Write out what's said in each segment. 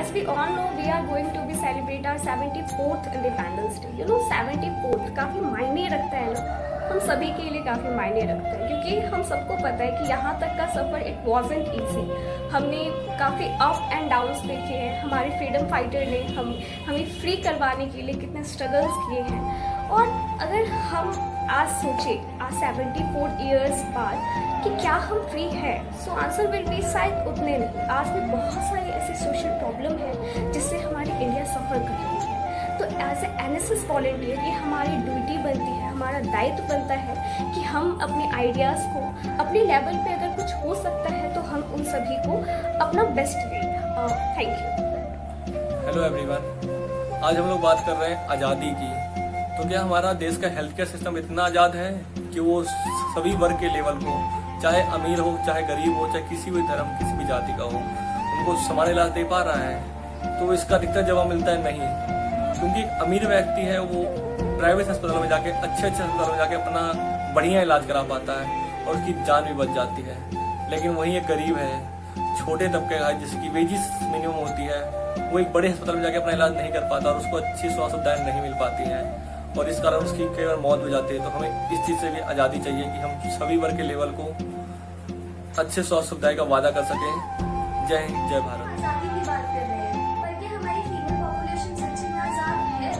as we all know, we are going to be celebrate our 74th Independence Day. 74th काफ़ी मायने रखता है ना, हम सभी के लिए काफ़ी मायने रखता है, क्योंकि हम सबको पता है कि यहाँ तक का सफ़र इट वॉजेंट ईजी। हमने काफ़ी अप एंड डाउन्स देखे हैं, हमारे फ्रीडम फाइटर ने हमें फ्री करवाने के लिए कितने स्ट्रगल्स किए हैं। और अगर हम आज सोचें आज 74 ईयर्स बाद कि क्या हम फ्री हैं, सो आंसर विल बी शायद उतने नहीं। आज भी बहुत सारी ऐसी सोशल प्रॉब्लम है जिससे हमारी इंडिया सफ़र कर रही है। तो एज ए NSS वॉलेंटियर ये हमारी ड्यूटी बनती है, हमारा दायित्व बनता है कि हम अपने आइडियाज़ को अपने लेवल पे अगर कुछ हो सकता है तो हम उन सभी को अपना बेस्ट दें। Thank you. हेलो एवरीवन, आज हम लोग बात कर रहे हैं आज़ादी की। तो क्या हमारा देश का हेल्थ केयर सिस्टम इतना आज़ाद है कि वो सभी वर्ग के लेवल को, चाहे अमीर हो चाहे गरीब हो चाहे किसी भी धर्म किसी भी जाति का हो, उनको समान इलाज दे पा रहा है? तो इसका अधिकतर जवाब मिलता है नहीं, क्योंकि अमीर व्यक्ति है वो प्राइवेट अस्पतालों में जाके अच्छे अस्पतालों में जाके अपना बढ़िया इलाज करा पाता है और उसकी जान भी बच जाती है। लेकिन वहीं एक गरीब है, छोटे तबके का है, जिसकी वेजिस मिनिमम होती है, वो एक बड़े अस्पताल में जाके अपना इलाज नहीं कर पाता और उसको अच्छी स्वास्थ्य सुविधाएं नहीं मिल पाती हैं और इस कारण उसकी कई बार मौत हो जाती है। तो हमें इस चीज़ से भी आज़ादी चाहिए कि हम सभी वर्ग के लेवल को अच्छे स्वास्थ्य सुविधाएं का वादा कर सकें। जय हिंद, जय भारत। आजादी की बात कर रहे हैं, पर क्या हमारी फीमेल पॉपुलेशन सच्ची में आजाद है?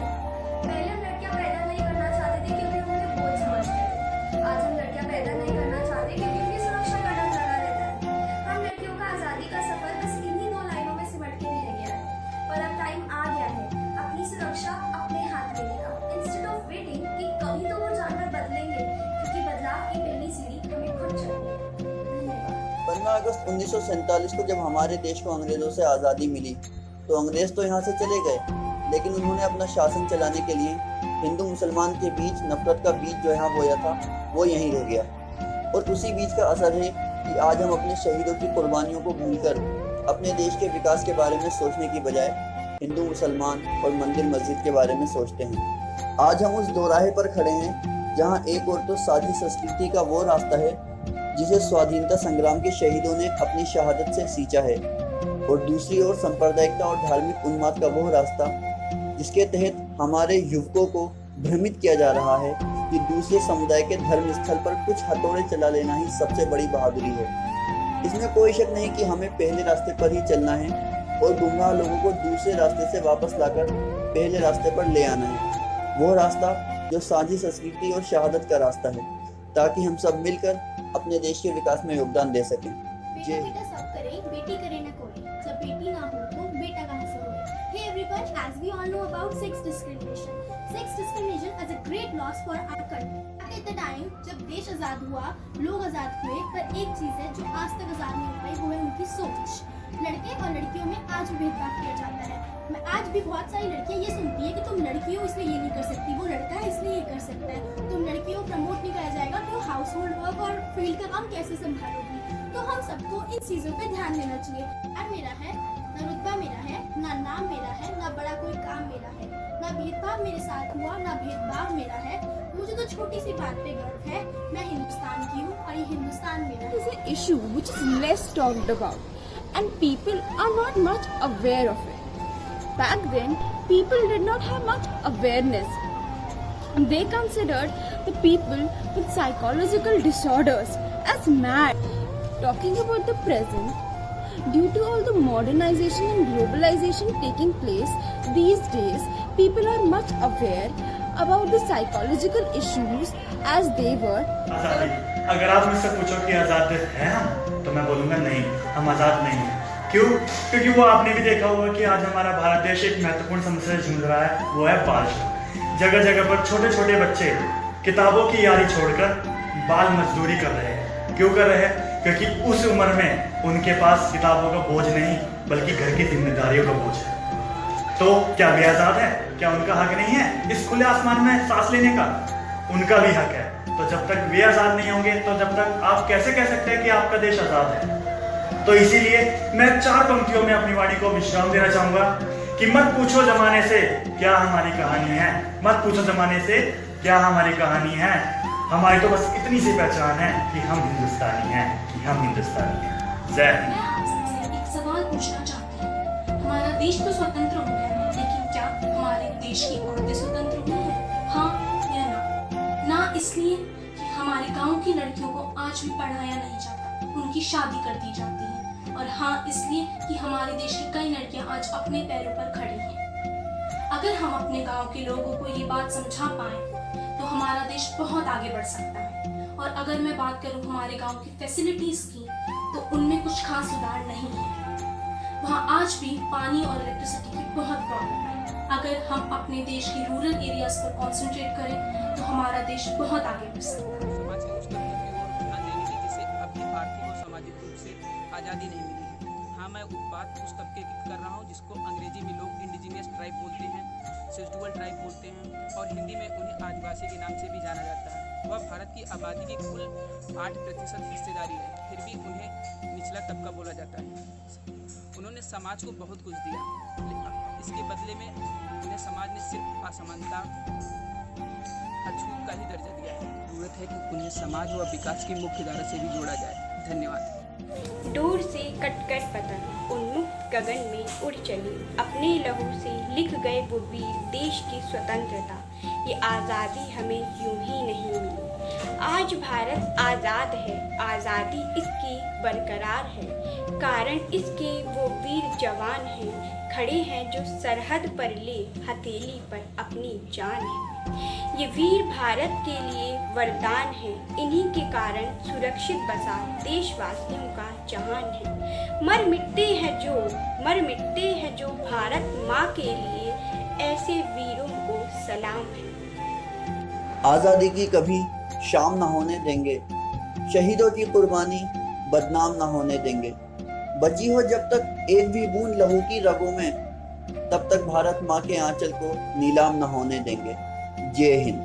पहले हम लड़कियां पैदा नहीं करना चाहते थे क्योंकि हम उन्हें बोझ समझते थे। आज हम लड़कियां पैदा नहीं करना चाहते क्योंकि उनकी सुरक्षा का डर लगा रहता है। हम लड़कियों का आजादी का सफर बस इन्हीं 2 लाइनों में सिमट के रह गया है। पर अब टाइम आ गया है अपनी सुरक्षा अपने हाथ लेने का। इंस्टेड ऑफ वेटिंग कि कभी तो वो जानवर बदलेंगे, क्योंकि बदलाव की पहली सीढ़ी हमें खुद चढ़नी है। 15 अगस्त 1947 को जब हमारे देश को अंग्रेजों से आज़ादी मिली तो अंग्रेज तो यहाँ से चले गए, लेकिन उन्होंने अपना शासन चलाने के लिए हिंदू मुसलमान के बीच नफरत का बीज जो यहाँ बोया था वो यहीं रह गया। और उसी बीज का असर है कि आज हम अपने शहीदों की कुर्बानियों को भूलकर अपने देश के विकास के बारे में सोचने की बजाय हिंदू मुसलमान और मंदिर मस्जिद के बारे में सोचते हैं। आज हम उस दोराहे पर खड़े हैं जहाँ एक ओर तो साझी संस्कृति का वो रास्ता है जिसे स्वाधीनता संग्राम के शहीदों ने अपनी शहादत से सींचा है, और दूसरी ओर सांप्रदायिकता और धार्मिक उन्माद का वो रास्ता जिसके तहत हमारे युवकों को भ्रमित किया जा रहा है कि दूसरे समुदाय के धर्म स्थल पर कुछ हथौड़े चला लेना ही सबसे बड़ी बहादुरी है। इसमें कोई शक नहीं कि हमें पहले रास्ते पर ही चलना है और गुमराह लोगों को दूसरे रास्ते से वापस लाकर पहले रास्ते पर ले आना है, वो रास्ता जो साझी संस्कृति और शहादत का रास्ता है, ताकि हम सब मिलकर अपने देश के विकास में योगदान दे सकें। बेटा बेटा सब करें, बेटी करे न कोई। जब बेटी ना हो तो बेटा कहाँ से होए? Hey everyone, as we all know about sex discrimination. Sex discrimination is a great loss for our country. At the time जब देश आजाद हुआ, लोग आजाद हुए, पर एक चीज है जो आज तक आजाद नहीं हो पाई, वो है उनकी सोच। लड़के और लड़कियों में आज भी भेदभाव किया जाता है। मैं आज भी बहुत सारी लड़कियां ये सुनती है कि तुम लड़की हो इसलिए ये नहीं कर सकती, वो लड़का है इसलिए ये कर सकता है, तुम लड़कियों को प्रमोट नहीं कराया जाएगा कि वो हाउस होल्ड वर्क और फील्ड का काम कैसे संभालोगी। तो हम सबको इन चीजों पे ध्यान देना चाहिए। और मेरा है ना रुतबा मेरा है, ना नाम मेरा है, ना बड़ा कोई काम मेरा है, ना भेदभाव मेरे साथ हुआ, ना भेदभाव मेरा है। मुझे तो छोटी सी बात पे गर्व है, मैं हिंदुस्तान की हूँ और ये हिंदुस्तान मेरा है। Is an issue which is less talked about and people are not much aware of it. Back then, people did not have much awareness. They considered the people with psychological disorders as mad. Talking about the present, due to all the modernization and globalization taking place these days, people are much aware about the psychological issues as they were. आजादी, अगर आप मुझसे पूछो कि आजाद हैं हम, तो मैं बोलूंगा नहीं, हम आजाद नहीं हैं। क्यों? क्योंकि वो आपने भी देखा होगा कि आज हमारा भारत देश एक महत्वपूर्ण समस्या से जूझ रहा है, वो है बाल श्रम। जगह जगह पर छोटे छोटे बच्चे किताबों की यारी छोड़कर बाल मजदूरी कर रहे हैं। क्यों कर रहे हैं? क्योंकि उस उम्र में उनके पास किताबों का बोझ नहीं बल्कि घर की जिम्मेदारियों का बोझ है। तो क्या वे आजाद है? क्या उनका हक नहीं है इस खुले आसमान में सांस लेने का? उनका भी हक है। तो जब तक वे आजाद नहीं होंगे तो जब तक आप कैसे कह सकते हैं कि आपका देश आजाद है? तो इसीलिए मैं 4 पंक्तियों में अपनी वाणी को विश्राम देना चाहूंगा कि मत पूछो जमाने से क्या हमारी कहानी है, मत पूछो जमाने से क्या हमारी कहानी है, हमारी तो बस इतनी सी पहचान है कि हम हिंदुस्तानी हैं, कि हम हिंदुस्तानी हैं। जय हिंद। मैं आपसे एक सवाल पूछना चाहती हूँ। हमारा देश तो स्वतंत्र हो गया, लेकिन क्या हमारे देश की औरतें स्वतंत्र हुई हैं? हाँ या ना? ना इसलिए कि हमारे गांव की लड़कियों को आज भी पढ़ाया नहीं जाता, उनकी शादी कर दी जाती है। और हाँ इसलिए कि हमारे देश की कई लड़कियां आज अपने पैरों पर खड़ी हैं। अगर हम अपने गांव के लोगों को ये बात समझा पाए तो हमारा देश बहुत आगे बढ़ सकता है। और अगर मैं बात करूं हमारे गांव की फैसिलिटीज की, तो उनमें कुछ खास सुधार नहीं है। वहाँ आज भी पानी और इलेक्ट्रिसिटी की बहुत प्रॉब्लम है। अगर हम अपने देश की रूरल एरियाज पर कंसंट्रेट करें तो हमारा देश बहुत आगे बढ़ सकता है। समाज के उस तबके की ओर ध्यान देने की जिसे अभी आर्थिक और सामाजिक रूप से आज़ादी नहीं मिली है। हाँ, मैं बात उस तबके की कर रहा हूँ जिसको अंग्रेजी में लोग इंडिजिनियस ट्राइब बोलते हैं, शेड्यूल्ड ट्राइब बोलते हैं और हिंदी में उन्हें आदिवासी के नाम से भी जाना जाता है। वह भारत की आबादी की कुल 8% हिस्सेदारी है, फिर भी उन्हें निचला तबका बोला जाता है। उन्होंने समाज को बहुत कुछ दिया, इसके बदले में उन्हें समाज ने सिर्फ असमानता, अछूत का ही दर्जा दिया है। जरूरत है कि उन्हें समाज व विकास की मुख्य धारा से भी जोड़ा जाए। धन्यवाद। दूर से कटकर पतंग उन्मुक्त गगन में उड़ चली, अपने लहू से लिख गए वो वीर देश की स्वतंत्रता। ये आज़ादी हमें यूं ही नहीं मिली। आज भारत आज़ाद है, आज़ादी इसकी बरकरार है, कारण इसके वो वीर जवान हैं, खड़े हैं जो सरहद पर ले हथेली पर अपनी जान है। ये वीर भारत के लिए वरदान है, इन्हीं के कारण सुरक्षित बसा देशवासियों का जहान है। मर मिटते हैं जो भारत माँ के लिए, ऐसे वीरों को सलाम है। आज़ादी की कभी शाम न होने देंगे, शहीदों की कुर्बानी बदनाम न होने देंगे। बची हो जब तक एक भी बूंद लहू की रगों में, तब तक भारत माँ के आंचल को नीलाम न होने देंगे। जय हिंद।